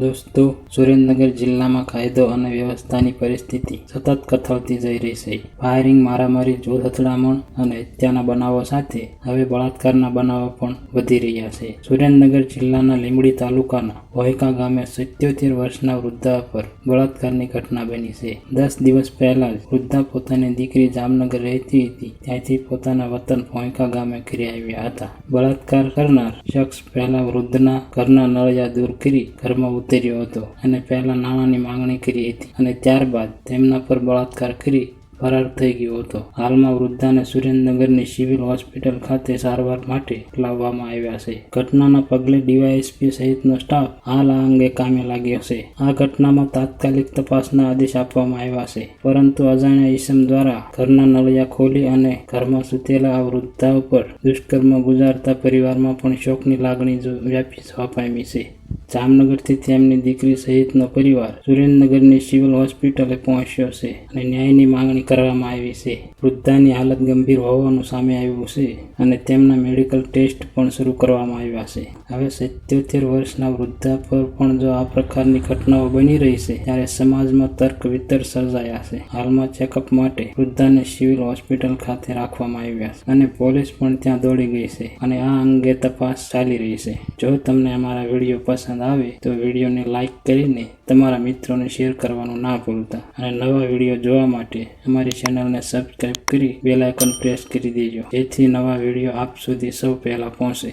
દોસ્તો, સુરેન્દ્રનગર જિલ્લામાં કાયદો અને વ્યવસ્થાની પરિસ્થિતિ સતત કથળતી જઈ રહી છે. ફાયરિંગ, મારામારી, જૂથ અથડામણ અને હત્યાના બનાવો સાથે હવે બળાત્કારના બનાવો પણ વધી રહ્યા છે. સુરેન્દ્રનગર જિલ્લાના લીંબડી તાલુકાના ભોયકા ગામે 77 વર્ષના વૃદ્ધા પર બળાત્કારની ઘટના બની છે. 10 દિવસ પહેલા જ વૃદ્ધા પોતાની દીકરી જામનગર રહેતી હતી ત્યાંથી પોતાના વતન ભોયકા ગામે ઘરે આવ્યા હતા. બળાત્કાર કરનાર શખ્સ પહેલા વૃદ્ધના ઘરના નળિયા દૂર કરી ઘરમાં ઉતર્યો હતો અને પહેલા નાણાંની માંગણી કરી હતી અને ત્યારબાદ તેમના પર બળાત્કાર કરી ફરાર થઈ ગયો હતો. હાલમાં વૃદ્ધાને સુરેન્દ્રનગરની સિવિલ હોસ્પિટલ ખાતે સારવાર માટે લાવવામાં આવ્યા છે. ઘટનાના પગલે ડીવાયએસપી સહિતનો સ્ટાફ હાલ આ અંગે કામે લાગ્યો છે. આ ઘટનામાં તાત્કાલિક તપાસના આદેશ આપવામાં આવ્યા છે, પરંતુ અજાણ્યા ઈસમ દ્વારા ઘરના નળિયા ખોલી અને ઘરમાં સૂતેલા આ વૃદ્ધા ઉપર દુષ્કર્મ ગુજારતા પરિવારમાં પણ શોકની લાગણી વ્યાપી જવા પામી છે. જામનગરથી તેમની દીકરી સહિતનો પરિવાર સુરેન્દ્રનગરની સિવિલ હોસ્પિટલે પહોંચ્યો છે અને ન્યાયની માંગણી કરવામાં આવી છે. વૃદ્ધાની હાલત ગંભીર હોવાનું સામે આવ્યું છે અને તેમના મેડિકલ ટેસ્ટ પણ શરૂ કરવામાં આવ્યા છે. હવે 77 વર્ષના વૃદ્ધા પર પણ જો આ પ્રકારની ઘટનાઓ બની રહી છે ત્યારે સમાજમાં તર્ક વિતર્ક સર્જાયા છે. હાલમાં ચેકઅપ માટે વૃદ્ધાને સિવિલ હોસ્પિટલ ખાતે રાખવામાં આવ્યા છે અને પોલીસ પણ ત્યાં દોડી ગઈ છે અને આ અંગે તપાસ ચાલી રહી છે. જો તમને અમારા વિડીયો પસંદ આવે તો વિડીયોને લાઇક કરીને તમારા મિત્રોને શેર કરવાનું ના ભૂલતા અને નવા વિડીયો જોવા માટે અમારી ચેનલને સબસ્ક્રાઇબ કરી બેલ આઇકન પ્રેસ કરી દેજો, જેથી નવા વિડીયો આપ સુધી સૌ પહેલા પહોંચે.